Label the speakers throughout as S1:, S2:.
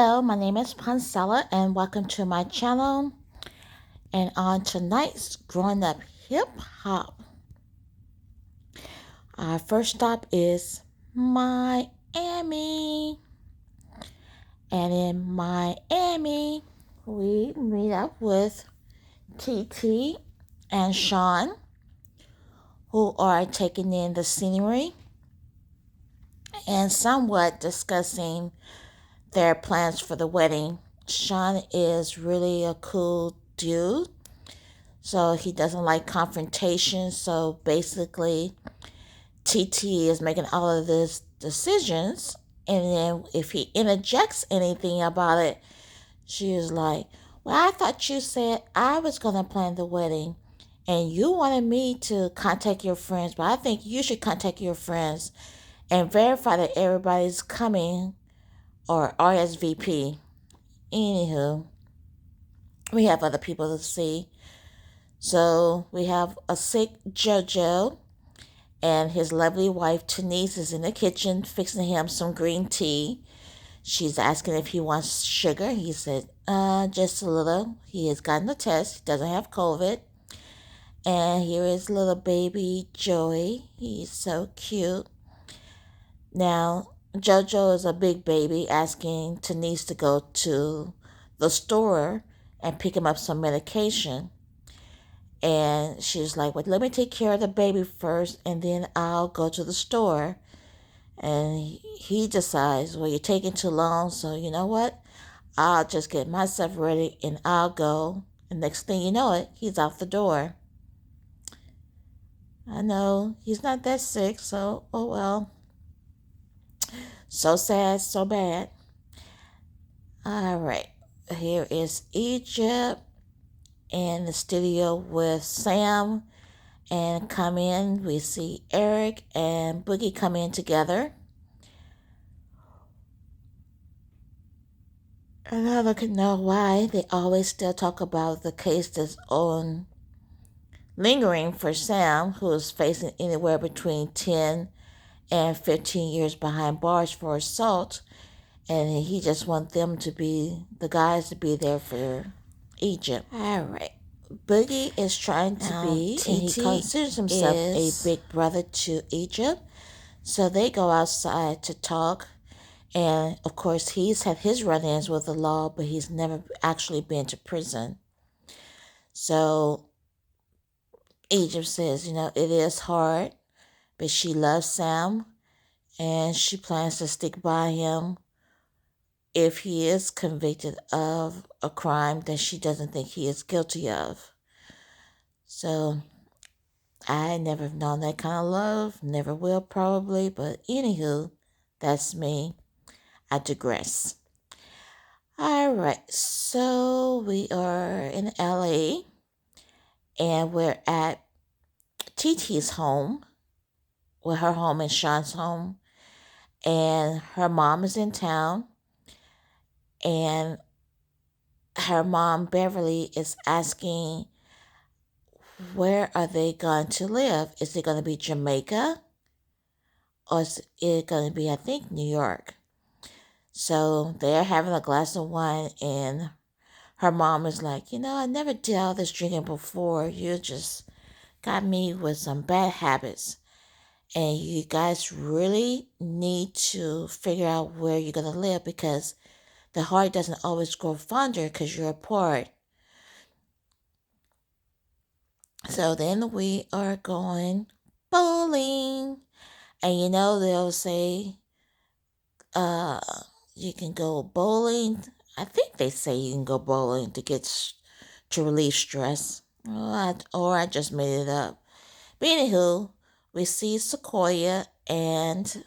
S1: Hello, my name is Pansella and welcome to my channel. And on tonight's Growing Up Hip Hop, our first stop is Miami. And in Miami, we meet up with Tee Tee and Shawn, who are taking in the scenery and somewhat discussing their plans for the wedding. Shawn is really a cool dude, so he doesn't like confrontation. So basically, Tee Tee is making all of these decisions, and then if he interjects anything about it, she is like, well, I thought you said I was going to plan the wedding, and you wanted me to contact your friends, but I think you should contact your friends and verify that everybody's coming or RSVP. Anywho, we have other people to see. So we have a sick JoJo, and his lovely wife Denise is in the kitchen fixing him some green tea. She's asking if he wants sugar. He said, just a little. He has gotten the test. He doesn't have COVID. And here is little baby Joey. He's so cute. Now, JoJo is a big baby asking Denise to go to the store and pick him up some medication. And she's like, well, let me take care of the baby first, and then I'll go to the store. And he decides, well, you're taking too long, so you know what? I'll just get myself ready and I'll go. And next thing you know it, he's out the door. I know he's not that sick, so oh well. So sad, so bad. All right, here is Egypt in the studio with Sam, and come in. We see Eric and Boogie come in together. And I don't know why they always still talk about the case that's on lingering for Sam, who is facing anywhere between 10 and 15 years behind bars for assault. And he just wants them to be, the guys to be there for Egypt. All right. Boogie is trying to be, and he considers himself a big brother to Egypt. So they go outside to talk. And of course, he's had his run-ins with the law, but he's never actually been to prison. So Egypt says, it is hard, but she loves Sam, and she plans to stick by him if he is convicted of a crime that she doesn't think he is guilty of. So I never have known that kind of love, never will probably, but anywho, that's me. I digress. All right, so we are in LA, and we're at Tee Tee's home, with her home and Shawn's home, and her mom is in town, and her mom, Beverly, is asking, where are they going to live? Is it going to be Jamaica, or is it going to be, I think, New York? So they're having a glass of wine, and her mom is like, I never did all this drinking before. You just got me with some bad habits. And you guys really need to figure out where you're going to live, because the heart doesn't always grow fonder because you're apart. So then we are going bowling. And they'll say, you can go bowling. I think they say you can go bowling to relieve stress. Or I just made it up. But anywho, we see Sequoia and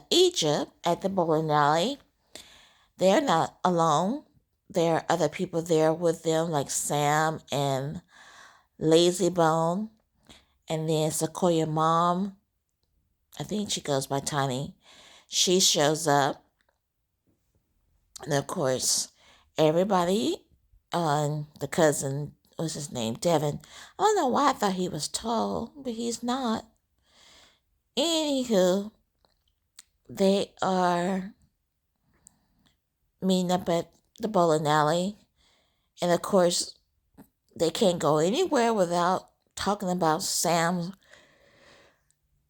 S1: Egypt at the bowling alley. They're not alone. There are other people there with them, like Sam and Lazy Bone. And then Sequoia mom, I think she goes by Tiny, she shows up. And of course, everybody on the cousin, what's his name, Devin. I don't know why I thought he was tall, but he's not. Anywho, they are meeting up at the bowling alley. And of course, they can't go anywhere without talking about Sam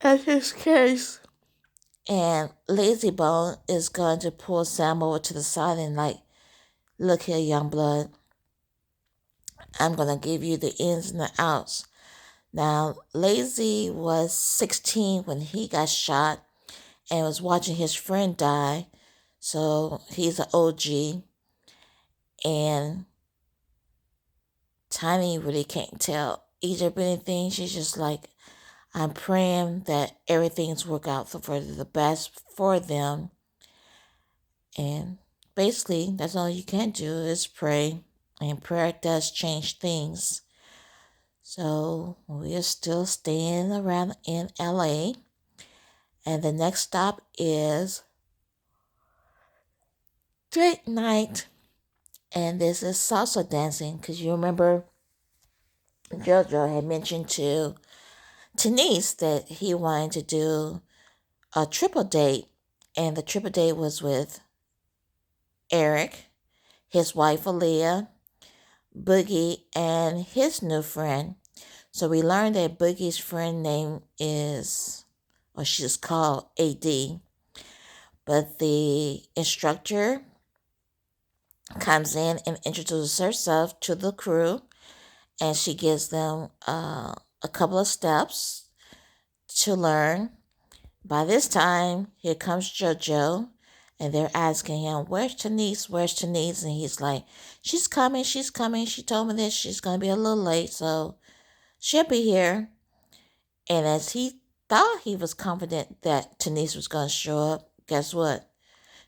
S1: and his case. And Lazy Bone is going to pull Sam over to the side and like, look here, young blood. I'm going to give you the ins and the outs. Now, Lazy was 16 when he got shot and was watching his friend die. So he's an OG. And Tiny really can't tell Egypt anything. She's just like, I'm praying that everything's work out for the best for them. And basically, that's all you can do is pray. And prayer does change things. So we are still staying around in LA. And the next stop is date night. And this is salsa dancing. Because you remember JoJo had mentioned to Denise that he wanted to do a triple date. And the triple date was with Eric, his wife Aaliyah, Boogie, and his new friend. So we learned that Boogie's friend name is, or she's called AD. But the instructor comes in and introduces herself to the crew, and she gives them a couple of steps to learn. By this time, here comes JoJo, and they're asking him, where's Denise? Where's Denise? And he's like, she's coming. She told me this. She's going to be a little late, so she'll be here. And as he thought he was confident that Denise was going to show up, guess what?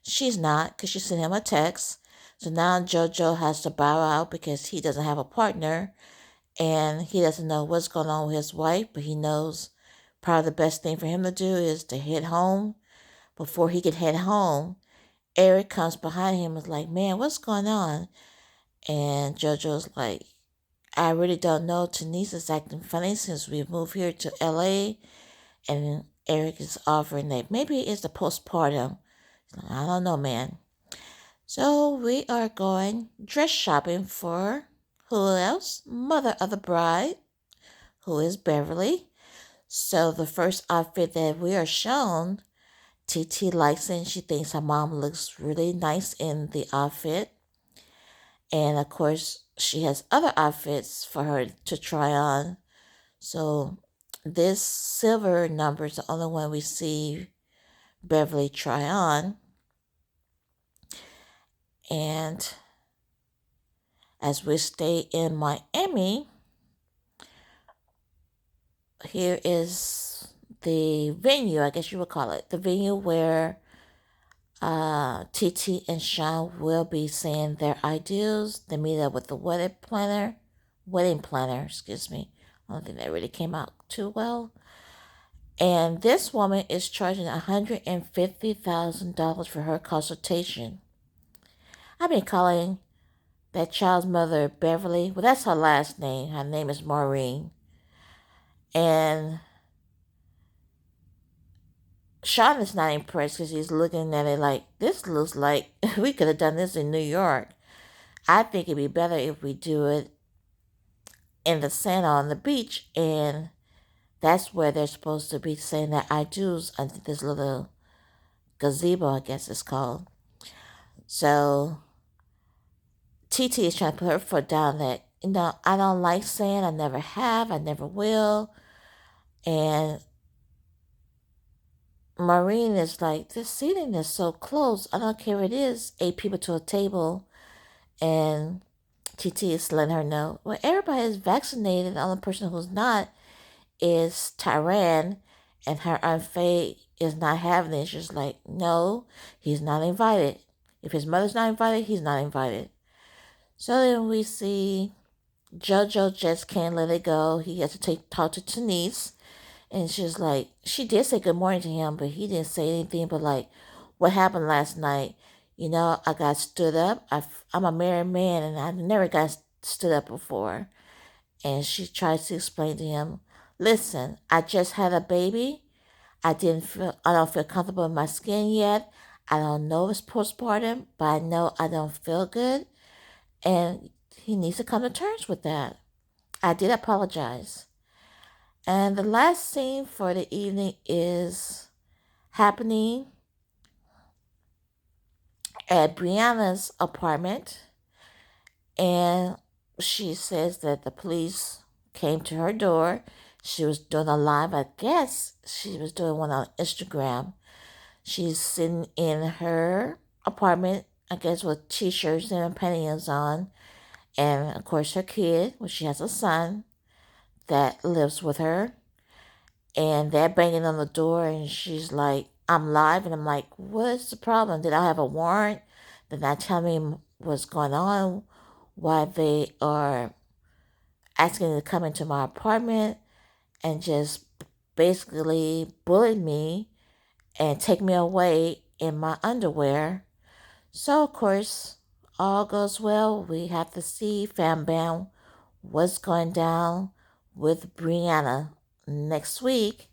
S1: She's not, because she sent him a text. So now JoJo has to bow out because he doesn't have a partner, and he doesn't know what's going on with his wife, but he knows probably the best thing for him to do is to head home. Before he could head home, Eric comes behind him and is like, man, what's going on? And JoJo's like, I really don't know. Denise is acting funny since we moved here to LA. And Eric is offering that maybe it's the postpartum. Like, I don't know, man. So we are going dress shopping for who else? Mother of the bride, who is Beverly. So the first outfit that we are shown, Tee Tee likes it and she thinks her mom looks really nice in the outfit. And of course, she has other outfits for her to try on. So this silver number is the only one we see Beverly try on. And as we stay in Miami, here is the venue, I guess you would call it, the venue where Tee Tee and Shawn will be saying their ideals. They meet up with the wedding planner, excuse me. I don't think that really came out too well. And this woman is charging $150,000 for her consultation. I've been calling that child's mother Beverly. Well, that's her last name. Her name is Maureen. And Shawn is not impressed because he's looking at it like, this looks like we could have done this in New York. I think it'd be better if we do it in the sand on the beach, and that's where they're supposed to be saying their I do's under this little gazebo, I guess it's called. So Tee Tee is trying to put her foot down that, I don't like sand. I never have. I never will. And Maureen is like, this seating is so close. I don't care what it is. 8 people to a table. And Tee Tee is letting her know, well, everybody is vaccinated. The only person who's not is Tyran. And her Aunt Faye is not having it. She's like, no, he's not invited. If his mother's not invited, he's not invited. So then we see JoJo just can't let it go. He has to talk to Denise. And she's like, she did say good morning to him, but he didn't say anything but like, what happened last night? I got stood up. I'm a married man and I never got stood up before. And she tries to explain to him, listen, I just had a baby. I don't feel comfortable in my skin yet. I don't know if it's postpartum, but I know I don't feel good, and he needs to come to terms with that. I did apologize. And the last scene for the evening is happening at Brianna's apartment, and she says that the police came to her door. She was doing a live, I guess she was doing one on Instagram. She's sitting in her apartment, I guess, with t-shirts and pantyhose on, and of course her kid, well, she has a son that lives with her, and they're banging on the door, and she's like, I'm live, and I'm like, what's the problem? Did I have a warrant? Did not tell me what's going on, why they are asking me to come into my apartment and just basically bully me and take me away in my underwear. So, of course, all goes well. We have to see, Fam Bam, what's going down with Brianna next week